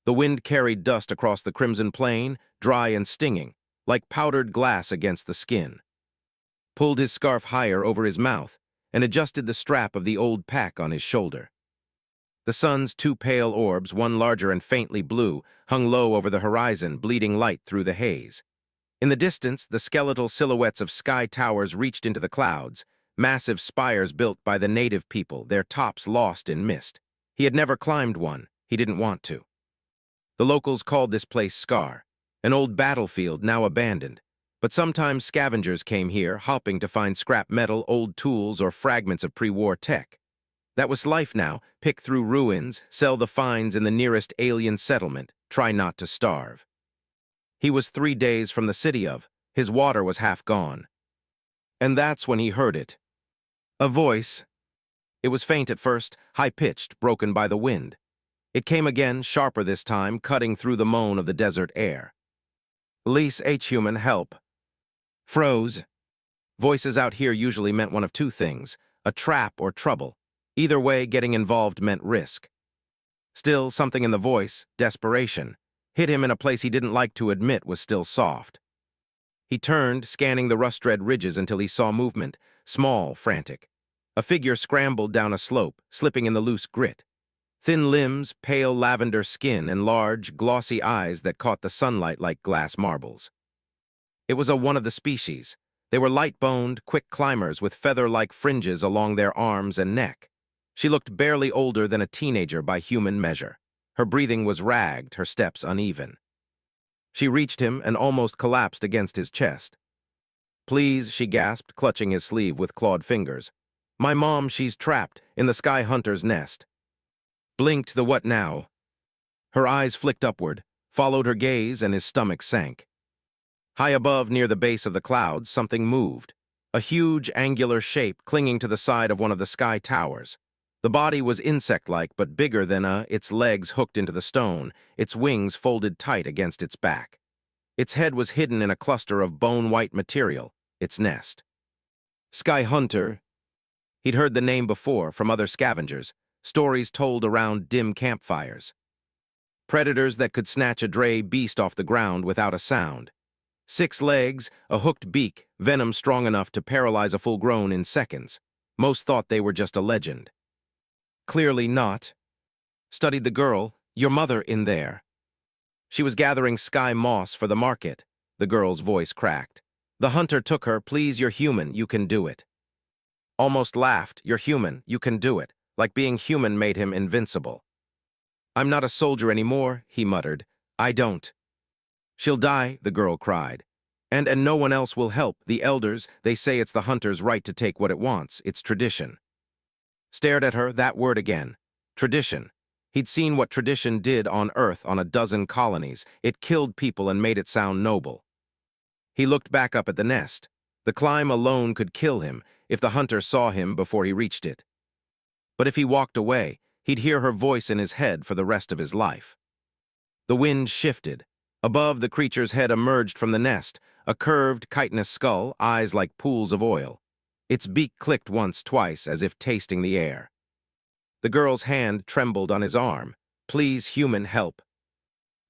The wind carried dust across the crimson plain, dry and stinging, like powdered glass against the skin. Pulled his scarf higher over his mouth and adjusted the strap of the old pack on his shoulder. The sun's two pale orbs, one larger and faintly blue, hung low over the horizon, bleeding light through the haze. In the distance, the skeletal silhouettes of sky towers reached into the clouds, massive spires built by the native people, their tops lost in mist. He had never climbed one. He didn't want to. The locals called this place Scar, an old battlefield now abandoned. But sometimes scavengers came here, hopping to find scrap metal, old tools, or fragments of pre-war tech. That was life now: pick through ruins, sell the finds in the nearest alien settlement, try not to starve. He was 3 days from the city of, his water was half gone. And that's when he heard it. A voice. It was faint at first, high-pitched, broken by the wind. It came again, sharper this time, cutting through the moan of the desert air. "Lease H-Human, help." Froze. Voices out here usually meant one of two things: a trap or trouble. Either way, getting involved meant risk. Still, something in the voice, desperation, hit him in a place he didn't like to admit was still soft. He turned, scanning the rust-red ridges until he saw movement, small, frantic. A figure scrambled down a slope, slipping in the loose grit. Thin limbs, pale lavender skin, and large, glossy eyes that caught the sunlight like glass marbles. It was one of the species. They were light-boned, quick climbers with feather-like fringes along their arms and neck. She looked barely older than a teenager by human measure. Her breathing was ragged, her steps uneven. She reached him and almost collapsed against his chest. "Please," she gasped, clutching his sleeve with clawed fingers. "My mom, she's trapped in the Sky Hunter's nest." Blinked the what now? Her eyes flicked upward, followed her gaze, and his stomach sank. High above, near the base of the clouds, something moved. A huge, angular shape clinging to the side of one of the sky towers. The body was insect-like, but bigger than its legs hooked into the stone, its wings folded tight against its back. Its head was hidden in a cluster of bone-white material, its nest. Sky Hunter. He'd heard the name before from other scavengers, stories told around dim campfires. Predators that could snatch a stray beast off the ground without a sound. 6 legs, a hooked beak, venom strong enough to paralyze a full-grown in seconds. Most thought they were just a legend. Clearly not. Studied the girl, your mother, in there. She was gathering sky moss for the market. The girl's voice cracked. The hunter took her. "Please, you're human, you can do it." Almost laughed. "You're human, you can do it," like being human made him invincible. "I'm not a soldier anymore," he muttered. "I don't." "She'll die," the girl cried. And no one else will help. The elders, they say it's the hunter's right to take what it wants. It's tradition." Stared at her, that word again. Tradition. He'd seen what tradition did on Earth on a dozen colonies. It killed people and made it sound noble. He looked back up at the nest. The climb alone could kill him if the hunter saw him before he reached it. But if he walked away, he'd hear her voice in his head for the rest of his life. The wind shifted. Above, the creature's head emerged from the nest, a curved, chitinous skull, eyes like pools of oil. Its beak clicked once, twice, as if tasting the air. The girl's hand trembled on his arm. "Please, human, help."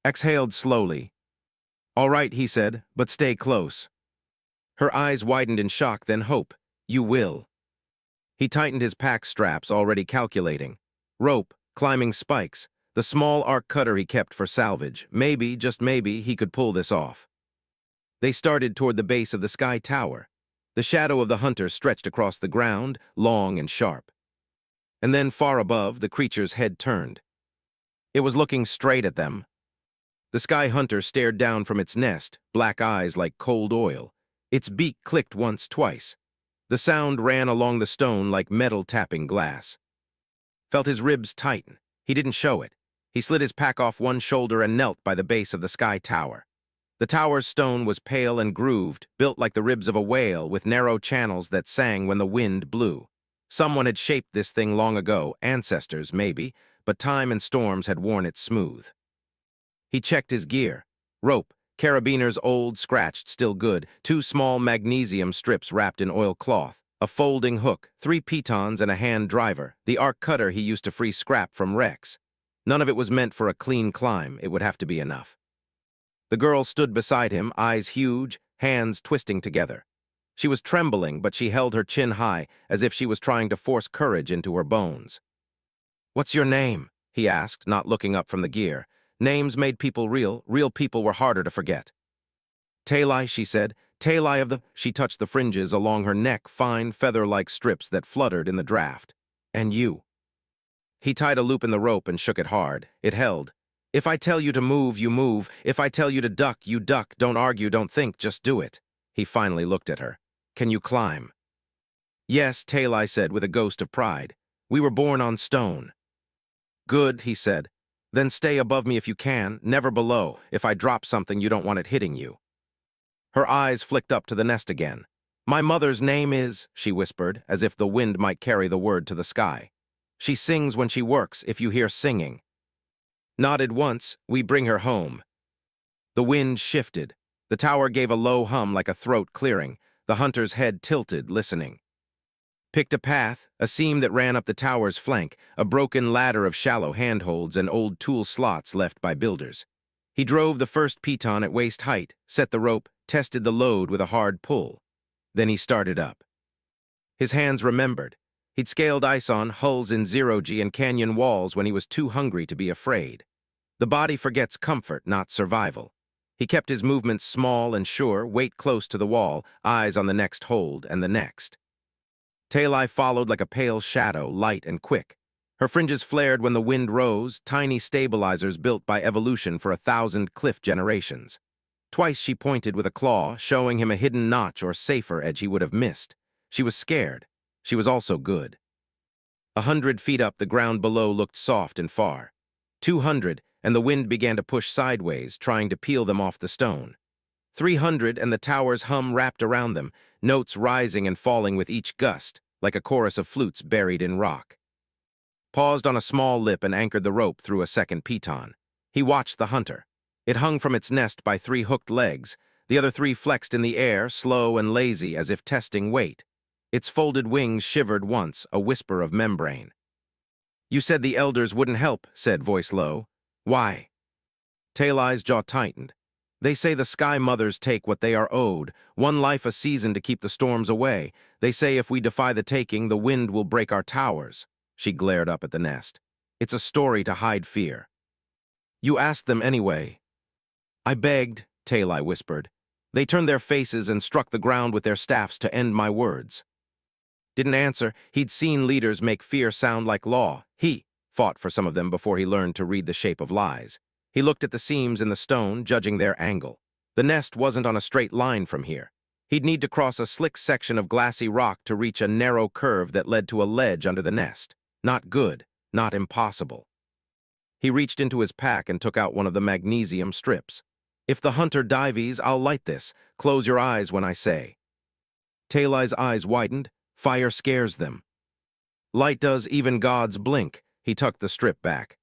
Exhaled slowly. "All right," he said, "but stay close." Her eyes widened in shock, then hope. "You will." He tightened his pack straps, already calculating. Rope, climbing spikes, the small arc cutter he kept for salvage. Maybe, just maybe, he could pull this off. They started toward the base of the sky tower. The shadow of the hunter stretched across the ground, long and sharp. And then, far above, the creature's head turned. It was looking straight at them. The sky hunter stared down from its nest, black eyes like cold oil. Its beak clicked once, twice. The sound ran along the stone like metal tapping glass. Felt his ribs tighten. He didn't show it. He slid his pack off one shoulder and knelt by the base of the sky tower. The tower's stone was pale and grooved, built like the ribs of a whale, with narrow channels that sang when the wind blew. Someone had shaped this thing long ago, ancestors, maybe, but time and storms had worn it smooth. He checked his gear. Rope, carabiners old, scratched, still good, 2 small magnesium strips wrapped in oilcloth, a folding hook, 3 pitons and a hand driver, the arc cutter he used to free scrap from wrecks. None of it was meant for a clean climb. It would have to be enough. The girl stood beside him, eyes huge, hands twisting together. She was trembling, but she held her chin high, as if she was trying to force courage into her bones. "What's your name?" he asked, not looking up from the gear. Names made people real. Real people were harder to forget. "Talai," she said. "Talai of the—" She touched the fringes along her neck, fine, feather-like strips that fluttered in the draft. "And you?" He tied a loop in the rope and shook it hard. It held. "If I tell you to move, you move. If I tell you to duck, you duck. Don't argue, don't think, just do it." He finally looked at her. "Can you climb?" "Yes," Talai said with a ghost of pride. "We were born on stone." "Good," he said. "Then stay above me if you can, never below. If I drop something, you don't want it hitting you." Her eyes flicked up to the nest again. "My mother's name is," she whispered, as if the wind might carry the word to the sky. "She sings when she works, if you hear singing." Nodded once, "We bring her home." The wind shifted. The tower gave a low hum like a throat clearing. The hunter's head tilted, listening. Picked a path, a seam that ran up the tower's flank, a broken ladder of shallow handholds and old tool slots left by builders. He drove the first piton at waist height, set the rope, tested the load with a hard pull. Then he started up. His hands remembered. He'd scaled ice on hulls in zero-G and canyon walls when he was too hungry to be afraid. The body forgets comfort, not survival. He kept his movements small and sure, weight close to the wall, eyes on the next hold and the next. Talai followed like a pale shadow, light and quick. Her fringes flared when the wind rose, tiny stabilizers built by evolution for 1,000 cliff generations. Twice she pointed with a claw, showing him a hidden notch or safer edge he would have missed. She was scared. She was also good. 100 feet up, the ground below looked soft and far. 200, and the wind began to push sideways, trying to peel them off the stone. 300, and the tower's hum wrapped around them, notes rising and falling with each gust, like a chorus of flutes buried in rock. Paused on a small lip and anchored the rope through a second piton. He watched the hunter. It hung from its nest by 3 hooked legs. The other 3 flexed in the air, slow and lazy, as if testing weight. Its folded wings shivered once, a whisper of membrane. "You said the elders wouldn't help," said voice low. "Why?" Talai's jaw tightened. "They say the sky mothers take what they are owed, one life a season to keep the storms away. They say if we defy the taking, the wind will break our towers." She glared up at the nest. "It's a story to hide fear." "You asked them anyway." "I begged," Talai whispered. "They turned their faces and struck the ground with their staffs to end my words." Didn't answer. He'd seen leaders make fear sound like law. He fought for some of them before he learned to read the shape of lies. He looked at the seams in the stone, judging their angle. The nest wasn't on a straight line from here. He'd need to cross a slick section of glassy rock to reach a narrow curve that led to a ledge under the nest. Not good, not impossible. He reached into his pack and took out one of the magnesium strips. "If the hunter dives, I'll light this. Close your eyes when I say." Talai's eyes widened. Fire scares them. "Light does, even gods blink." He tucked the strip back.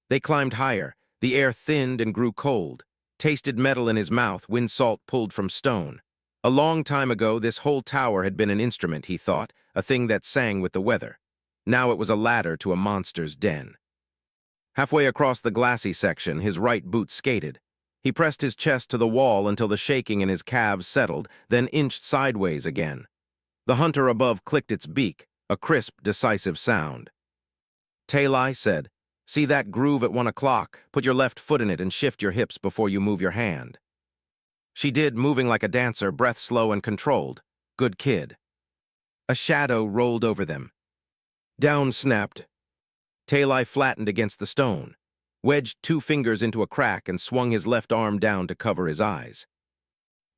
They climbed higher. The air thinned and grew cold. Tasted metal in his mouth, wind salt pulled from stone. A long time ago, this whole tower had been an instrument, he thought, a thing that sang with the weather. Now it was a ladder to a monster's den. Halfway across the glassy section, his right boot skated. He pressed his chest to the wall until the shaking in his calves settled, then inched sideways again. The hunter above clicked its beak, a crisp, decisive sound. Talai said, "See that groove at 1 o'clock? Put your left foot in it and shift your hips before you move your hand." She did, moving like a dancer, breath slow and controlled. Good kid. A shadow rolled over them. Down snapped. Talai flattened against the stone, wedged 2 fingers into a crack and swung his left arm down to cover his eyes.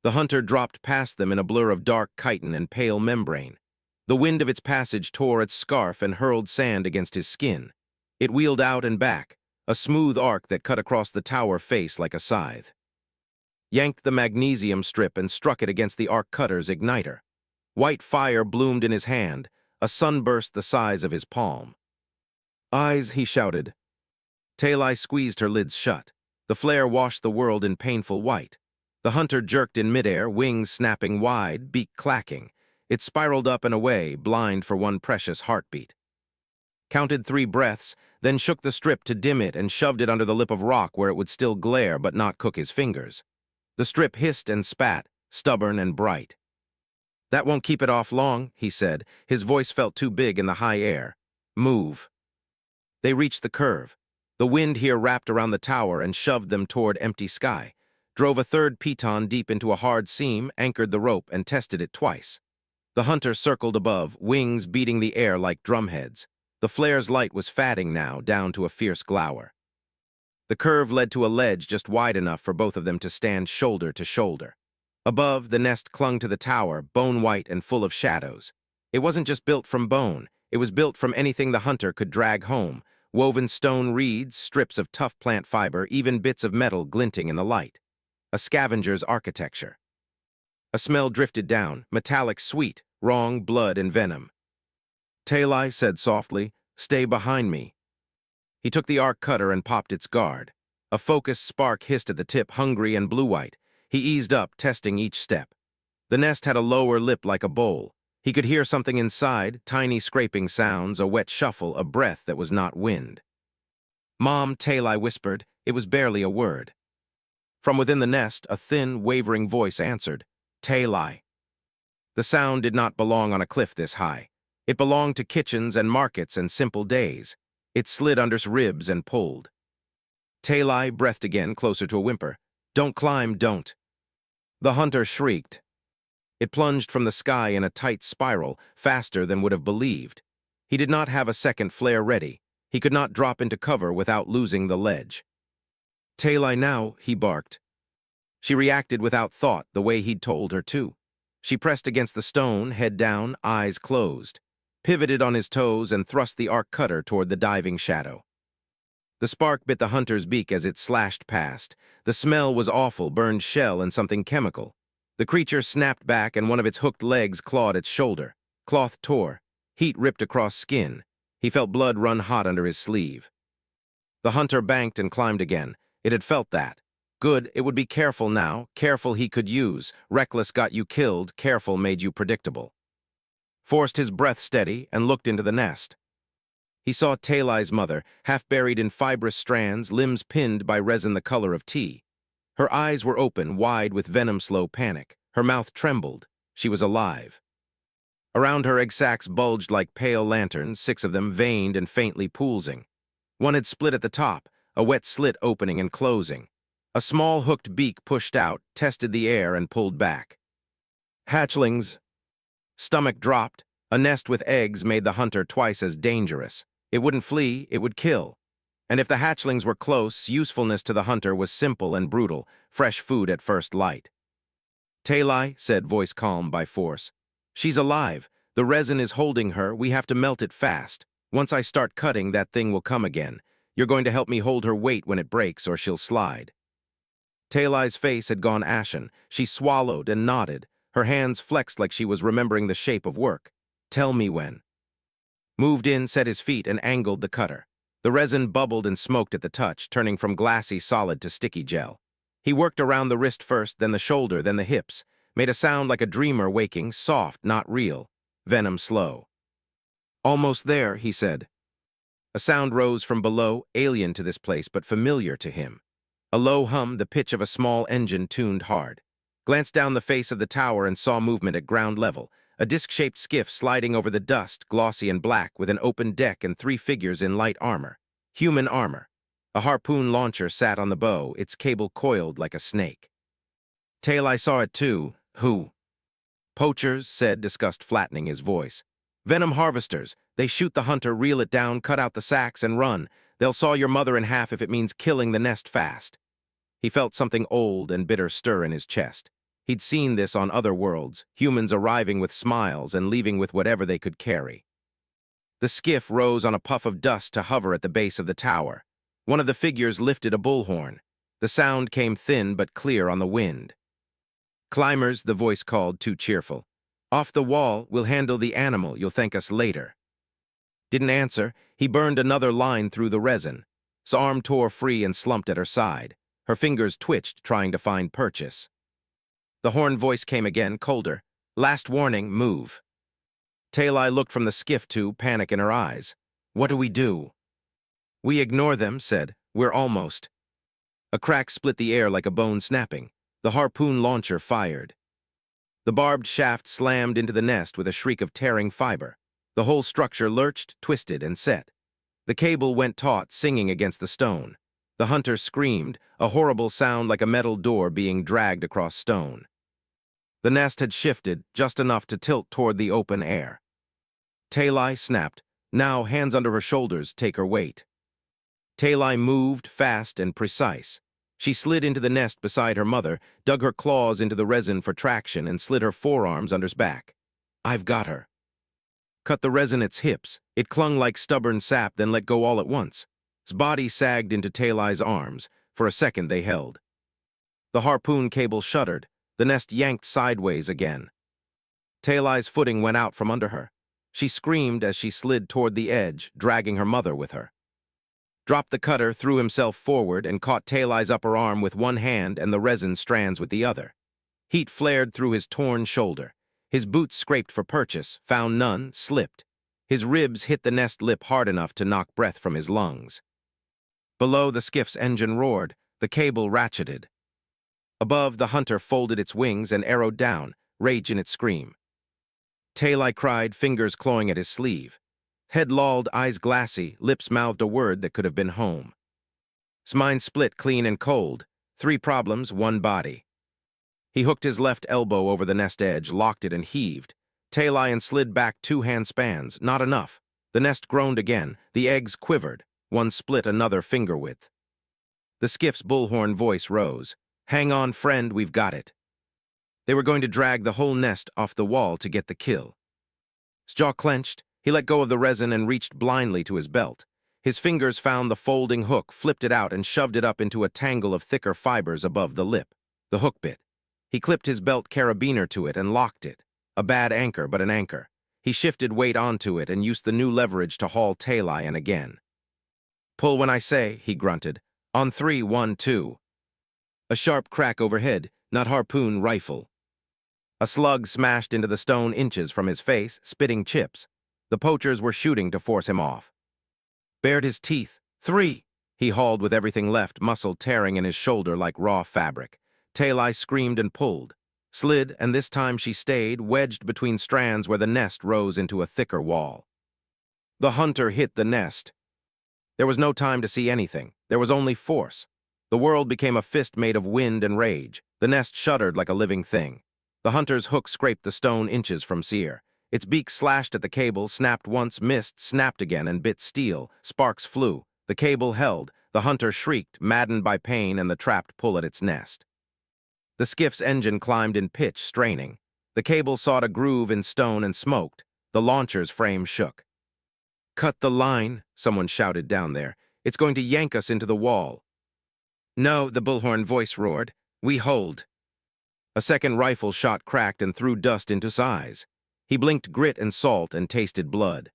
The hunter dropped past them in a blur of dark chitin and pale membrane. The wind of its passage tore its scarf and hurled sand against his skin. It wheeled out and back, a smooth arc that cut across the tower face like a scythe. Yanked the magnesium strip and struck it against the arc cutter's igniter. White fire bloomed in his hand, a sunburst the size of his palm. "Eyes," he shouted. Talai squeezed her lids shut. The flare washed the world in painful white. The hunter jerked in midair, wings snapping wide, beak clacking. It spiraled up and away, blind for one precious heartbeat. Counted 3 breaths, then shook the strip to dim it and shoved it under the lip of rock where it would still glare but not cook his fingers. The strip hissed and spat, stubborn and bright. "That won't keep it off long," he said. His voice felt too big in the high air. "Move." They reached the curve. The wind here wrapped around the tower and shoved them toward empty sky, drove a third piton deep into a hard seam, anchored the rope, and tested it twice. The hunter circled above, wings beating the air like drumheads. The flare's light was fading now, down to a fierce glower. The curve led to a ledge just wide enough for both of them to stand shoulder to shoulder. Above, the nest clung to the tower, bone-white and full of shadows. It wasn't just built from bone. It was built from anything the hunter could drag home: woven stone reeds, strips of tough plant fiber, even bits of metal glinting in the light. A scavenger's architecture. A smell drifted down, metallic sweet, wrong blood and venom. Talai said softly, "Stay behind me." He took the arc cutter and popped its guard. A focused spark hissed at the tip, hungry and blue-white. He eased up, testing each step. The nest had a lower lip like a bowl. He could hear something inside, tiny scraping sounds, a wet shuffle, a breath that was not wind. "Mom," Talai whispered. It was barely a word. From within the nest, a thin, wavering voice answered, "Talai." The sound did not belong on a cliff this high. It belonged to kitchens and markets and simple days. It slid under ribs and pulled. Talai breathed again, closer to a whimper. "Don't climb, don't." The hunter shrieked. It plunged from the sky in a tight spiral, faster than would have believed. He did not have a second flare ready. He could not drop into cover without losing the ledge. "Talai now," he barked. She reacted without thought, the way he'd told her to. She pressed against the stone, head down, eyes closed, pivoted on his toes and thrust the arc cutter toward the diving shadow. The spark bit the hunter's beak as it slashed past. The smell was awful, burned shell and something chemical. The creature snapped back and one of its hooked legs clawed its shoulder. Cloth tore. Heat ripped across skin. He felt blood run hot under his sleeve. The hunter banked and climbed again. It had felt that. Good, it would be careful now. Careful he could use. Reckless got you killed. Careful made you predictable. Forced his breath steady and looked into the nest. He saw Talai's mother, half buried in fibrous strands, limbs pinned by resin the color of tea. Her eyes were open, wide with venom-slow panic. Her mouth trembled. She was alive. Around her, egg sacs bulged like pale lanterns, 6 of them veined and faintly pulsing. One had split at the top, a wet slit opening and closing. A small hooked beak pushed out, tested the air, and pulled back. Hatchlings. Stomach dropped. A nest with eggs made the hunter twice as dangerous. It wouldn't flee, it would kill. And if the hatchlings were close, usefulness to the hunter was simple and brutal, fresh food at first light. "Talai," said, voice calm by force. "She's alive. The resin is holding her. We have to melt it fast. Once I start cutting, that thing will come again. You're going to help me hold her weight when it breaks, or she'll slide." Talai's face had gone ashen. She swallowed and nodded. Her hands flexed like she was remembering the shape of work. "Tell me when." Moved in, set his feet, and angled the cutter. The resin bubbled and smoked at the touch, turning from glassy solid to sticky gel. He worked around the wrist first, then the shoulder, then the hips. Made a sound like a dreamer waking, soft, not real. Venom slow. "Almost there," he said. A sound rose from below, alien to this place, but familiar to him. A low hum, the pitch of a small engine tuned hard. Glanced down the face of the tower and saw movement at ground level. A disc-shaped skiff sliding over the dust, glossy and black, with an open deck and 3 figures in light armor. Human armor. A harpoon launcher sat on the bow, its cable coiled like a snake. Talai saw it too. "Who?" "Poachers," said, disgust flattening his voice. "Venom harvesters. They shoot the hunter, reel it down, cut out the sacks, and run. They'll saw your mother in half if it means killing the nest fast." He felt something old and bitter stir in his chest. He'd seen this on other worlds, humans arriving with smiles and leaving with whatever they could carry. The skiff rose on a puff of dust to hover at the base of the tower. One of the figures lifted a bullhorn. The sound came thin but clear on the wind. "Climbers," the voice called, too cheerful. "Off the wall, we'll handle the animal, you'll thank us later." Didn't answer. He burned another line through the resin. His arm tore free and slumped at her side. Her fingers twitched, trying to find purchase. The horn voice came again, colder. "Last warning, move." Talai looked from the skiff to, panic in her eyes. "What do we do?" We ignore them, said. We're almost. A crack split the air like a bone snapping. The harpoon launcher fired. The barbed shaft slammed into the nest with a shriek of tearing fiber. The whole structure lurched, twisted, and set. The cable went taut, singing against the stone. The hunter screamed, a horrible sound like a metal door being dragged across stone. The nest had shifted, just enough to tilt toward the open air. Talai snapped. Now, hands under her shoulders, take her weight. Talai moved, fast and precise. She slid into the nest beside her mother, dug her claws into the resin for traction, and slid her forearms under his back. I've got her. Cut the resin its hips. It clung like stubborn sap, then let go all at once. His body sagged into Talai's arms. For a second they held. The harpoon cable shuddered. The nest yanked sideways again. Talai's footing went out from under her. She screamed as she slid toward the edge, dragging her mother with her. Dropped the cutter, threw himself forward, and caught Talai's upper arm with one hand and the resin strands with the other. Heat flared through his torn shoulder. His boots scraped for purchase, found none, slipped. His ribs hit the nest lip hard enough to knock breath from his lungs. Below, the skiff's engine roared. The cable ratcheted. Above, the hunter folded its wings and arrowed down, rage in its scream. Talai cried, fingers clawing at his sleeve. Head lolled, eyes glassy, lips mouthed a word that could have been home. His mind split clean and cold. 3 problems, 1 body. He hooked his left elbow over the nest edge, locked it, and heaved. Talai slid back 2 hand spans. Not enough. The nest groaned again. The eggs quivered. One split another finger width. The skiff's bullhorn voice rose. Hang on, friend, we've got it. They were going to drag the whole nest off the wall to get the kill. His jaw clenched. He let go of the resin and reached blindly to his belt. His fingers found the folding hook, flipped it out, and shoved it up into a tangle of thicker fibers above the lip. The hook bit. He clipped his belt carabiner to it and locked it. A bad anchor, but an anchor. He shifted weight onto it and used the new leverage to haul Talai in again. Pull when I say, he grunted. On 3, 1, 2. A sharp crack overhead, not harpoon, rifle. A slug smashed into the stone inches from his face, spitting chips. The poachers were shooting to force him off. Bared his teeth. 3! He hauled with everything left, muscle tearing in his shoulder like raw fabric. Talai screamed and pulled. Slid, and this time she stayed, wedged between strands where the nest rose into a thicker wall. The hunter hit the nest. There was no time to see anything. There was only force. The world became a fist made of wind and rage. The nest shuddered like a living thing. The hunter's hook scraped the stone inches from sear. Its beak slashed at the cable, snapped once, missed, snapped again, and bit steel. Sparks flew. The cable held. The hunter shrieked, maddened by pain and the trapped pull at its nest. The skiff's engine climbed in pitch, straining. The cable sought a groove in stone and smoked. The launcher's frame shook. Cut the line, someone shouted down there. It's going to yank us into the wall. No, the bullhorn voice roared. We hold. A second rifle shot cracked and threw dust into his eyes. He blinked grit and salt and tasted blood.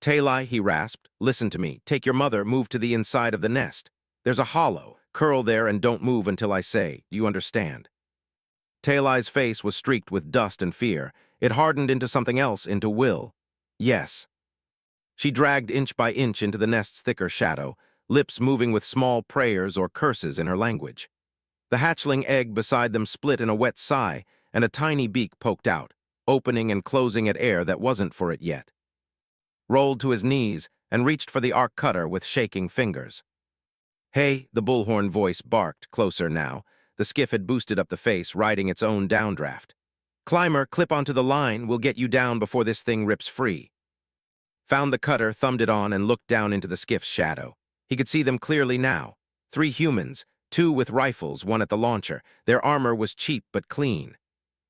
Talai, he rasped, listen to me. Take your mother, move to the inside of the nest. There's a hollow. Curl there and don't move until I say. Do you understand? Talai's face was streaked with dust and fear. It hardened into something else, into will. Yes. She dragged inch by inch into the nest's thicker shadow, lips moving with small prayers or curses in her language. The hatchling egg beside them split in a wet sigh, and a tiny beak poked out, opening and closing at air that wasn't for it yet. Rolled to his knees and reached for the arc cutter with shaking fingers. Hey, the bullhorn voice barked, closer now. The skiff had boosted up the face, riding its own downdraft. Climber, clip onto the line. We'll get you down before this thing rips free. Found the cutter, thumbed it on, and looked down into the skiff's shadow. He could see them clearly now. 3 humans, 2 with rifles, 1 at the launcher. Their armor was cheap but clean.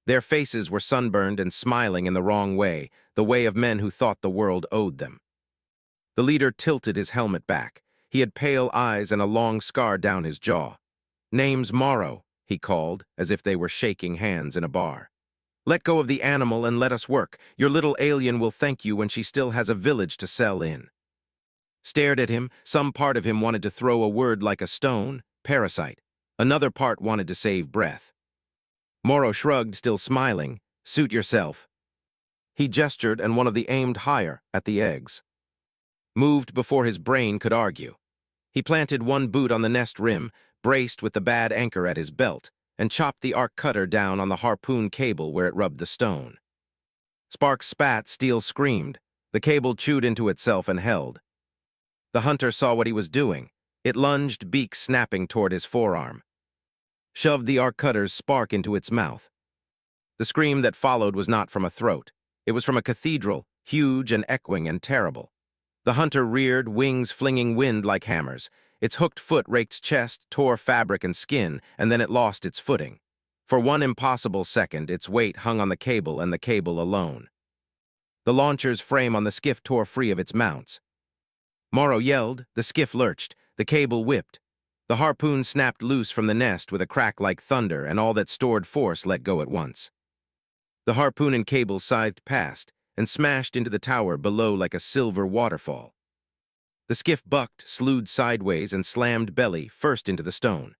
Their faces were sunburned and smiling in the wrong way, the way of men who thought the world owed them. The leader tilted his helmet back. He had pale eyes and a long scar down his jaw. Name's Morrow, he called, as if they were shaking hands in a bar. Let go of the animal and let us work. Your little alien will thank you when she still has a village to sell in. Stared at him. Some part of him wanted to throw a word like a stone, parasite. Another part wanted to save breath. Morrow shrugged, still smiling. Suit yourself. He gestured, and one of the aimed higher, at the eggs. moved before his brain could argue. He planted one boot on the nest rim, braced with the bad anchor at his belt, and chopped the arc cutter down on the harpoon cable where it rubbed the stone. Sparks spat, steel screamed. The cable chewed into itself and held. The hunter saw what he was doing. It lunged, beak snapping toward his forearm. Shoved the arc cutter's spark into its mouth. The scream that followed was not from a throat. It was from a cathedral, huge and echoing and terrible. The hunter reared, wings flinging wind like hammers. Its hooked foot raked chest, tore fabric and skin, and then it lost its footing. For one impossible second, its weight hung on the cable and the cable alone. The launcher's frame on the skiff tore free of its mounts. Morrow yelled, the skiff lurched, the cable whipped. The harpoon snapped loose from the nest with a crack like thunder, and all that stored force let go at once. The harpoon and cable scythed past and smashed into the tower below like a silver waterfall. The skiff bucked, slewed sideways, and slammed belly first into the stone.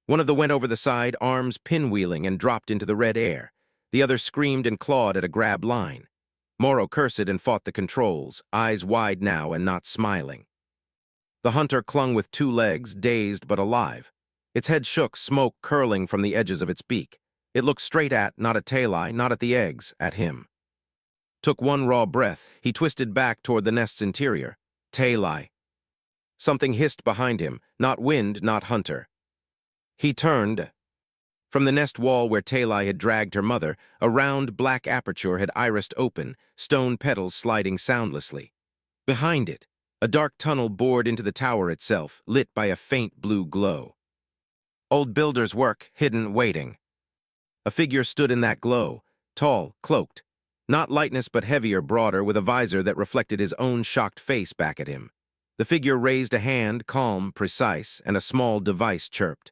One of them went over the side, arms pinwheeling, and dropped into the red air. The other screamed and clawed at a grab line. Morrow cursed and fought the controls, eyes wide now and not smiling. The hunter clung with two legs, dazed but alive. Its head shook, smoke curling from the edges of its beak. It looked straight at, not at Talai, not at the eggs, at him. Took one raw breath, he twisted back toward the nest's interior. Talai. Something hissed behind him, not wind, not hunter. He turned. From the nest wall where Talai had dragged her mother, a round black aperture had irised open, stone petals sliding soundlessly. Behind it, a dark tunnel bored into the tower itself, lit by a faint blue glow. Old builder's work, hidden, waiting. A figure stood in that glow, tall, cloaked. Not lightness but heavier, broader, with a visor that reflected his own shocked face back at him. The figure raised a hand, calm, precise, and a small device chirped.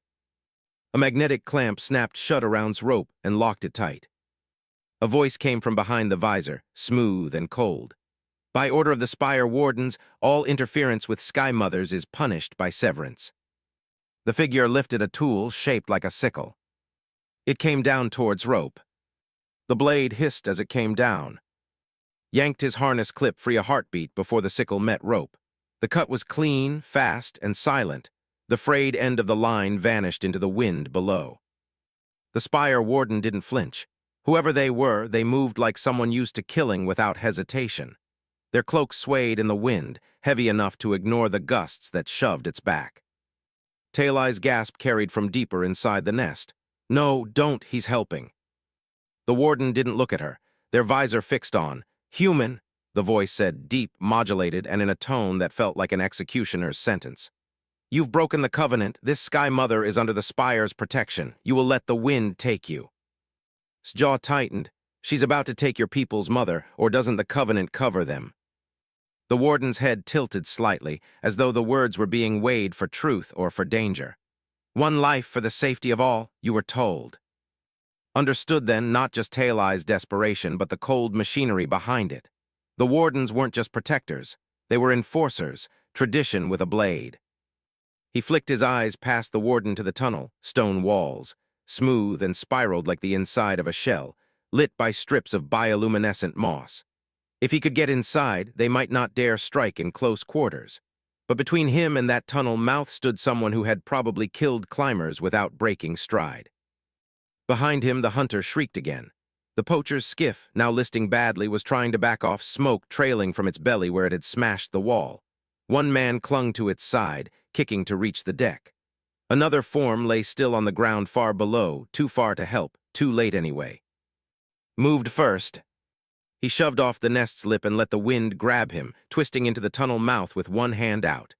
A magnetic clamp snapped shut around rope and locked it tight. A voice came from behind the visor, smooth and cold. By order of the Spire Wardens, all interference with Sky Mothers is punished by severance. The figure lifted a tool shaped like a sickle. It came down towards rope. The blade hissed as it came down. Yanked his harness clip free a heartbeat before the sickle met rope. The cut was clean, fast, and silent. The frayed end of the line vanished into the wind below. The Spire Warden didn't flinch. Whoever they were, they moved like someone used to killing without hesitation. Their cloak swayed in the wind, heavy enough to ignore the gusts that shoved its back. Talai's gasp carried from deeper inside the nest. No, don't, he's helping. The warden didn't look at her, their visor fixed on. Human, the voice said, deep, modulated, and in a tone that felt like an executioner's sentence. You've broken the covenant. This Sky Mother is under the Spire's protection. You will let the wind take you. His jaw tightened. She's about to take your people's mother, or doesn't the covenant cover them? The warden's head tilted slightly, as though the words were being weighed for truth or for danger. One life for the safety of all, you were told. Understood then not just Talai's desperation, but the cold machinery behind it. The wardens weren't just protectors. They were enforcers, tradition with a blade. He flicked his eyes past the warden to the tunnel, stone walls, smooth and spiraled like the inside of a shell, lit by strips of bioluminescent moss. If he could get inside, they might not dare strike in close quarters. But between him and that tunnel mouth stood someone who had probably killed climbers without breaking stride. Behind him, the hunter shrieked again. The poacher's skiff, now listing badly, was trying to back off, smoke trailing from its belly where it had smashed the wall. One man clung to its side, kicking to reach the deck. Another form lay still on the ground far below, too far to help, too late anyway. Moved first. He shoved off the nest's lip and let the wind grab him, twisting into the tunnel mouth with one hand out.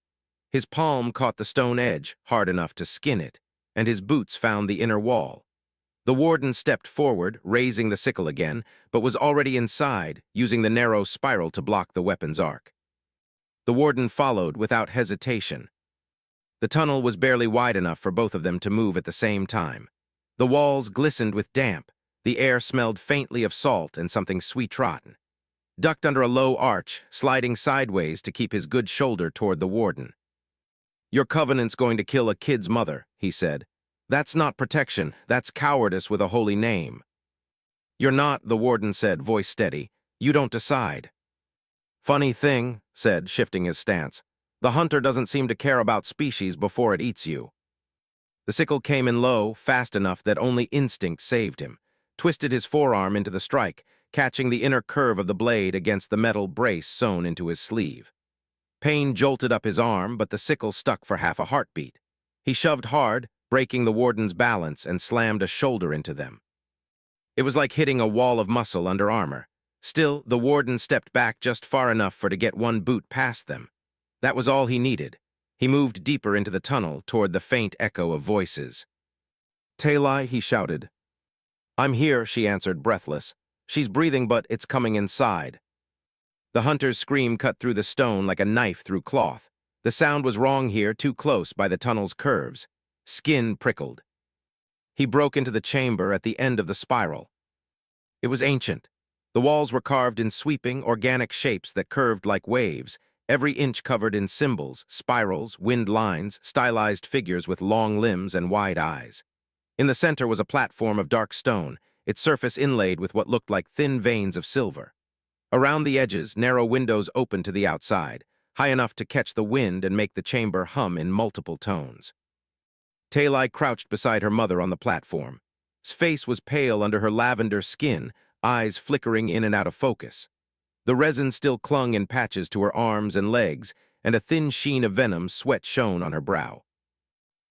His palm caught the stone edge, hard enough to skin it, and his boots found the inner wall. The warden stepped forward, raising the sickle again, but was already inside, using the narrow spiral to block the weapon's arc. The warden followed without hesitation. The tunnel was barely wide enough for both of them to move at the same time. The walls glistened with damp. The air smelled faintly of salt and something sweet-rotten. Ducked under a low arch, sliding sideways to keep his good shoulder toward the warden. Your covenant's going to kill a kid's mother, he said. That's not protection, that's cowardice with a holy name. You're not, the warden said, voice steady. You don't decide. Funny thing, said, shifting his stance. The hunter doesn't seem to care about species before it eats you. The sickle came in low, fast enough that only instinct saved him, twisted his forearm into the strike, catching the inner curve of the blade against the metal brace sewn into his sleeve. Pain jolted up his arm, but the sickle stuck for half a heartbeat. He shoved hard, breaking the warden's balance, and slammed a shoulder into them. It was like hitting a wall of muscle under armor. Still, the warden stepped back just far enough for to get one boot past them. That was all he needed. He moved deeper into the tunnel, toward the faint echo of voices. "Talai," he shouted. "I'm here," she answered, breathless. "She's breathing, but it's coming inside." The hunter's scream cut through the stone like a knife through cloth. The sound was wrong here, too close by the tunnel's curves. Skin prickled. He broke into the chamber at the end of the spiral. It was ancient. The walls were carved in sweeping, organic shapes that curved like waves, every inch covered in symbols, spirals, wind lines, stylized figures with long limbs and wide eyes. In the center was a platform of dark stone, its surface inlaid with what looked like thin veins of silver. Around the edges, narrow windows opened to the outside, high enough to catch the wind and make the chamber hum in multiple tones. Talai crouched beside her mother on the platform. His face was pale under her lavender skin, eyes flickering in and out of focus. The resin still clung in patches to her arms and legs, and a thin sheen of venom sweat shone on her brow.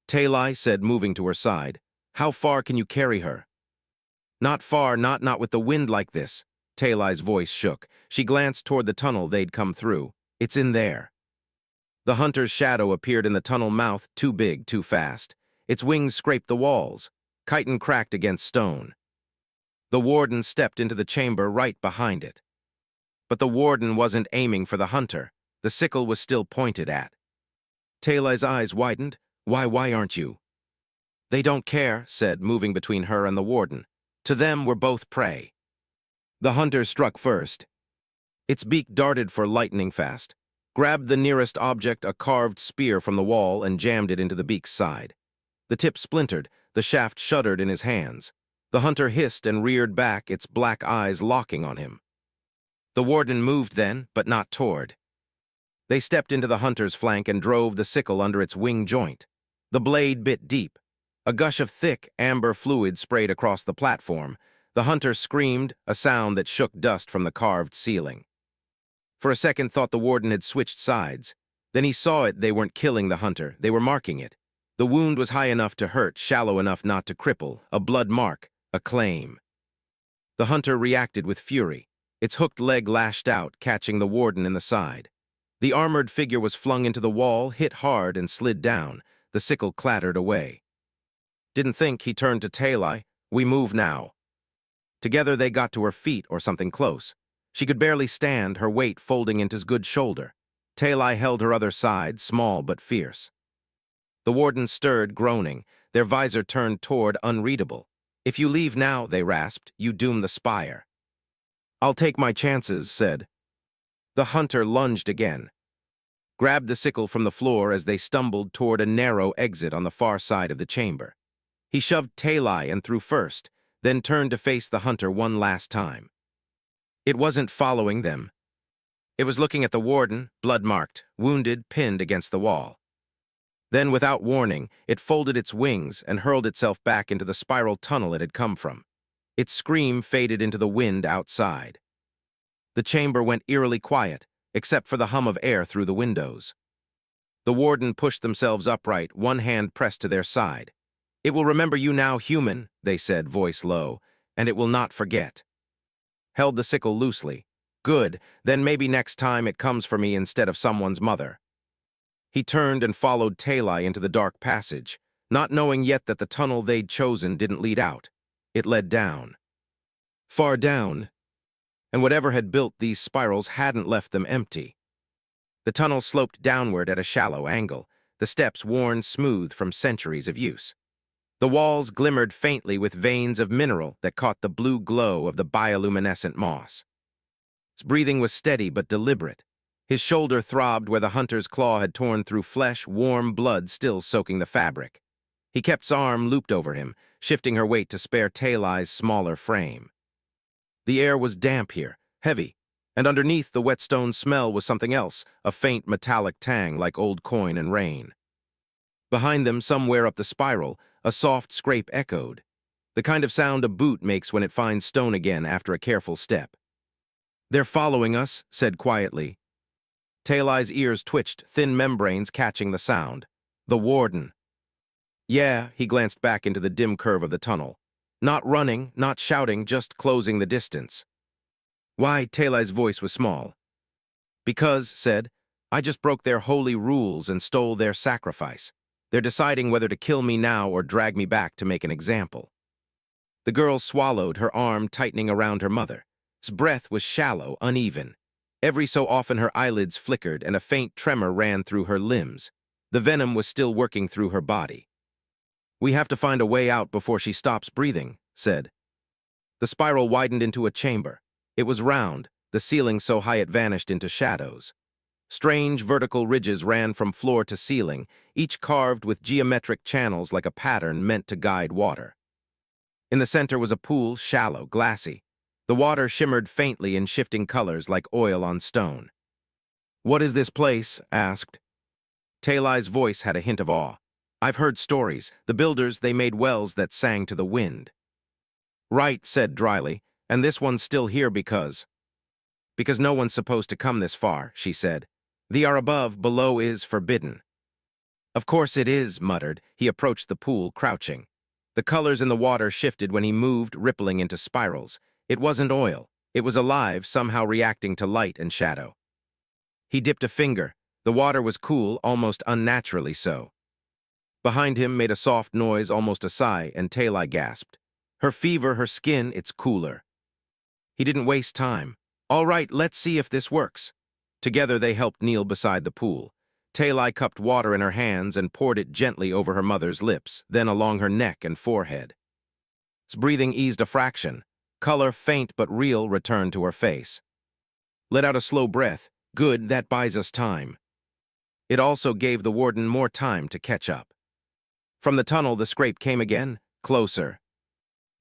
Talai said, moving to her side, "How far can you carry her?" "Not far, not with the wind like this." Talai's voice shook. She glanced toward the tunnel they'd come through. "It's in there." The hunter's shadow appeared in the tunnel mouth, too big, too fast. Its wings scraped the walls. Chitin cracked against stone. The warden stepped into the chamber right behind it. But the warden wasn't aiming for the hunter. The sickle was still pointed at. Talai's eyes widened. Why aren't you?" "They don't care," said, moving between her and the warden. "To them, we're both prey." The hunter struck first. Its beak darted for lightning fast, grabbed the nearest object, a carved spear from the wall, and jammed it into the beak's side. The tip splintered, the shaft shuddered in his hands. The hunter hissed and reared back, its black eyes locking on him. The warden moved then, but not toward. They stepped into the hunter's flank and drove the sickle under its wing joint. The blade bit deep. A gush of thick, amber fluid sprayed across the platform. The hunter screamed, a sound that shook dust from the carved ceiling. For a second, thought the warden had switched sides. Then he saw it. They weren't killing the hunter. They were marking it. The wound was high enough to hurt, shallow enough not to cripple. A blood mark, a claim. The hunter reacted with fury. Its hooked leg lashed out, catching the warden in the side. The armored figure was flung into the wall, hit hard, and slid down. The sickle clattered away. "Didn't think," he turned to Talai. "We move now." Together they got to her feet or something close. She could barely stand, her weight folding into his good shoulder. Talai held her other side, small but fierce. The warden stirred, groaning, their visor turned toward, unreadable. "If you leave now," they rasped, "you doom the spire." "I'll take my chances," said. The hunter lunged again, grabbed the sickle from the floor as they stumbled toward a narrow exit on the far side of the chamber. He shoved Talai and through first, then turned to face the hunter one last time. It wasn't following them. It was looking at the warden, blood-marked, wounded, pinned against the wall. Then, without warning, it folded its wings and hurled itself back into the spiral tunnel it had come from. Its scream faded into the wind outside. The chamber went eerily quiet, except for the hum of air through the windows. The warden pushed themselves upright, one hand pressed to their side. "It will remember you now, human," they said, voice low, "and it will not forget." Held the sickle loosely. "Good, then maybe next time it comes for me instead of someone's mother." He turned and followed Talai into the dark passage, not knowing yet that the tunnel they'd chosen didn't lead out. It led down. Far down, and whatever had built these spirals hadn't left them empty. The tunnel sloped downward at a shallow angle, the steps worn smooth from centuries of use. The walls glimmered faintly with veins of mineral that caught the blue glow of the bioluminescent moss. His breathing was steady but deliberate. His shoulder throbbed where the hunter's claw had torn through flesh, warm blood still soaking the fabric. He kept his arm looped over him, shifting her weight to spare Talai's smaller frame. The air was damp here, heavy, And underneath the wet stone smell was something else, a faint metallic tang like old coin and rain. Behind them, somewhere up the spiral, a soft scrape echoed, the kind of sound a boot makes when it finds stone again after a careful step. "They're following us," said quietly. Tail-Eye's ears twitched, thin membranes catching the sound. "The warden." "Yeah," he glanced back into the dim curve of the tunnel. "Not running, not shouting, just closing the distance." "Why?" Tail-Eye's voice was small. "Because," said, "I just broke their holy rules and stole their sacrifice. They're deciding whether to kill me now or drag me back to make an example." The girl swallowed, her arm tightening around her mother's breath was shallow, uneven. Every so often her eyelids flickered and a faint tremor ran through her limbs. The venom was still working through her body. "We have to find a way out before she stops breathing," said. The spiral widened into a chamber. It was round, the ceiling so high it vanished into shadows. Strange vertical ridges ran from floor to ceiling, each carved with geometric channels like a pattern meant to guide water. In the center was a pool, shallow, glassy. The water shimmered faintly in shifting colors like oil on stone. "What is this place?" asked. Tail-Eye's voice had a hint of awe. "I've heard stories. The builders, they made wells that sang to the wind." "Right," said dryly, "and this one's still here because no one's supposed to come this far," she said. "The are above, below is forbidden." "Of course it is," muttered. He approached the pool, crouching. The colors in the water shifted when he moved, rippling into spirals. It wasn't oil. It was alive, somehow reacting to light and shadow. He dipped a finger. The water was cool, almost unnaturally so. Behind him made a soft noise, almost a sigh, and Tail-Eye gasped. "Her fever, her skin, it's cooler." He didn't waste time. "All right, let's see if this works." Together they helped kneel beside the pool. Tail-Eye cupped water in her hands and poured it gently over her mother's lips, then along her neck and forehead. His breathing eased a fraction. Color, faint but real, returned to her face. Let out a slow breath. "Good, that buys us time." It also gave the warden more time to catch up. From the tunnel, the scrape came again, closer.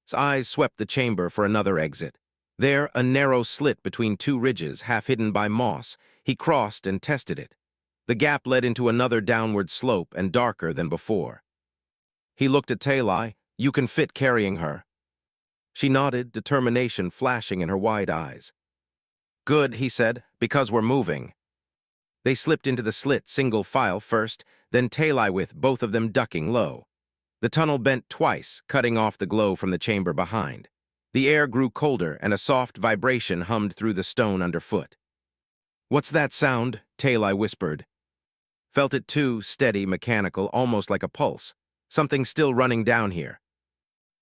His eyes swept the chamber for another exit. There, a narrow slit between two ridges, half hidden by moss. He crossed and tested it. The gap led into another downward slope and darker than before. He looked at Tail-Eye. "You can fit carrying her." She nodded, determination flashing in her wide eyes. "Good," he said, "because we're moving." They slipped into the slit, single file first, then Tail-Eye with both of them ducking low. The tunnel bent twice, cutting off the glow from the chamber behind. The air grew colder, and a soft vibration hummed through the stone underfoot. "What's that sound?" Tail-Eye whispered. Felt it too, steady, mechanical, almost like a pulse. Something still running down here.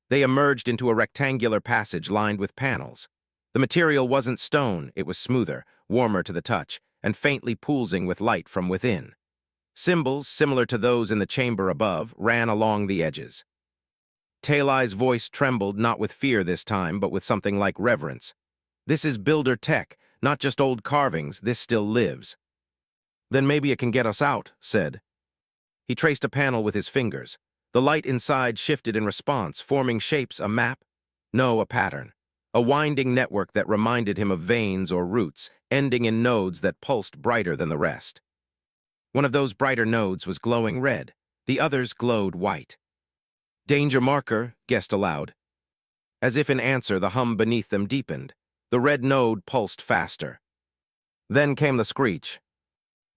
They emerged into a rectangular passage lined with panels. The material wasn't stone, it was smoother, warmer to the touch, and faintly pulsing with light from within. Symbols, similar to those in the chamber above, ran along the edges. Tail-Eye's voice trembled, not with fear this time, but with something like reverence. "This is builder tech, not just old carvings, this still lives." "Then maybe it can get us out," said. He traced a panel with his fingers. The light inside shifted in response, forming shapes, a map? No, a pattern. A winding network that reminded him of veins or roots, ending in nodes that pulsed brighter than the rest. One of those brighter nodes was glowing red. The others glowed white. "Danger marker," guessed aloud. As if in answer, the hum beneath them deepened. The red node pulsed faster. Then came the screech.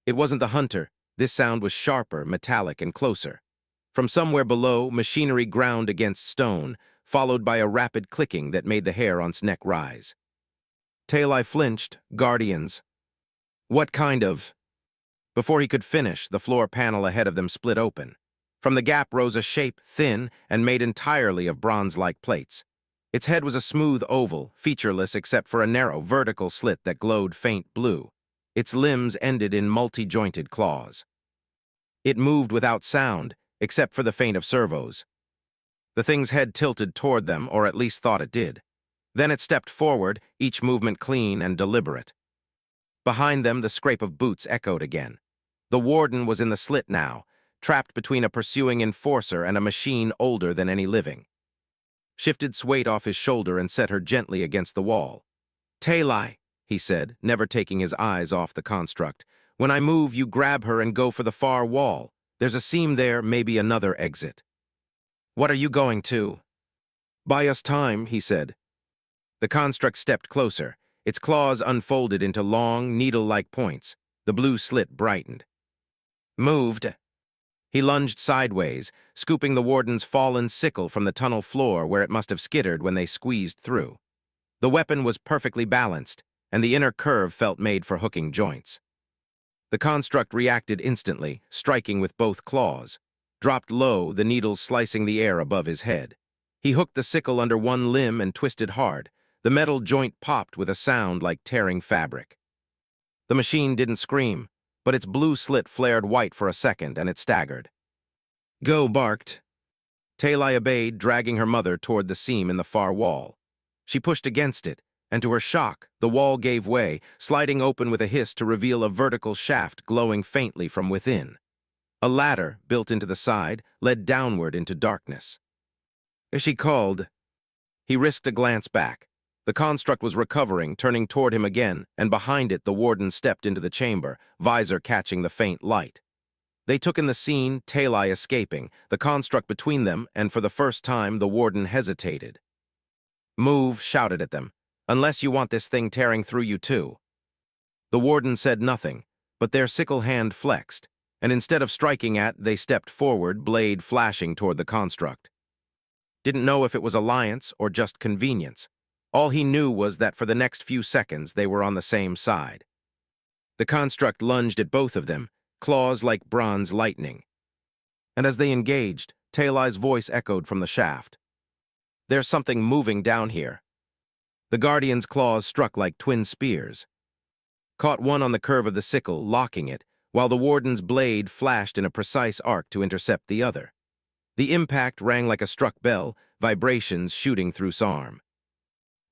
It wasn't the hunter. This sound was sharper, metallic, and closer. From somewhere below, machinery ground against stone, followed by a rapid clicking that made the hair on his neck rise. Tail-Eye flinched. "Guardians." "What kind of?" Before he could finish, the floor panel ahead of them split open. From the gap rose a shape, thin and made entirely of bronze-like plates. Its head was a smooth oval, featureless except for a narrow, vertical slit that glowed faint blue. Its limbs ended in multi-jointed claws. It moved without sound, except for the faint of servos. The thing's head tilted toward them, or at least thought it did. Then it stepped forward, each movement clean and deliberate. Behind them, the scrape of boots echoed again. The warden was in the slit now, trapped between a pursuing enforcer and a machine older than any living. Shifted weight off his shoulder and set her gently against the wall. "Tail-Eye," he said, never taking his eyes off the construct. When I move, you grab her and go for the far wall. There's a seam there, maybe another exit. What are you going to? Buy us time, he said. The construct stepped closer. Its claws unfolded into long, needle-like points. The blue slit brightened. Moved. He lunged sideways, scooping the warden's fallen sickle from the tunnel floor where it must have skittered when they squeezed through. The weapon was perfectly balanced, and the inner curve felt made for hooking joints. The construct reacted instantly, striking with both claws. Dropped low, the needles slicing the air above his head. He hooked the sickle under one limb and twisted hard. The metal joint popped with a sound like tearing fabric. The machine didn't scream, but its blue slit flared white for a second, and it staggered. Go, barked. Talai obeyed, dragging her mother toward the seam in the far wall. She pushed against it, and to her shock, the wall gave way, sliding open with a hiss to reveal a vertical shaft glowing faintly from within. A ladder, built into the side, led downward into darkness. As she called, he risked a glance back. The construct was recovering, turning toward him again, and behind it the warden stepped into the chamber, visor catching the faint light. They took in the scene, Talai escaping, the construct between them, and for the first time the warden hesitated. Move, shouted at them, unless you want this thing tearing through you too. The warden said nothing, but their sickle hand flexed, and instead of striking at, they stepped forward, blade flashing toward the construct. Didn't know if it was alliance or just convenience. All he knew was that for the next few seconds they were on the same side. The construct lunged at both of them, claws like bronze lightning. And as they engaged, Talai's voice echoed from the shaft. There's something moving down here. The guardian's claws struck like twin spears. Caught one on the curve of the sickle, locking it, while the warden's blade flashed in a precise arc to intercept the other. The impact rang like a struck bell, vibrations shooting through his arm.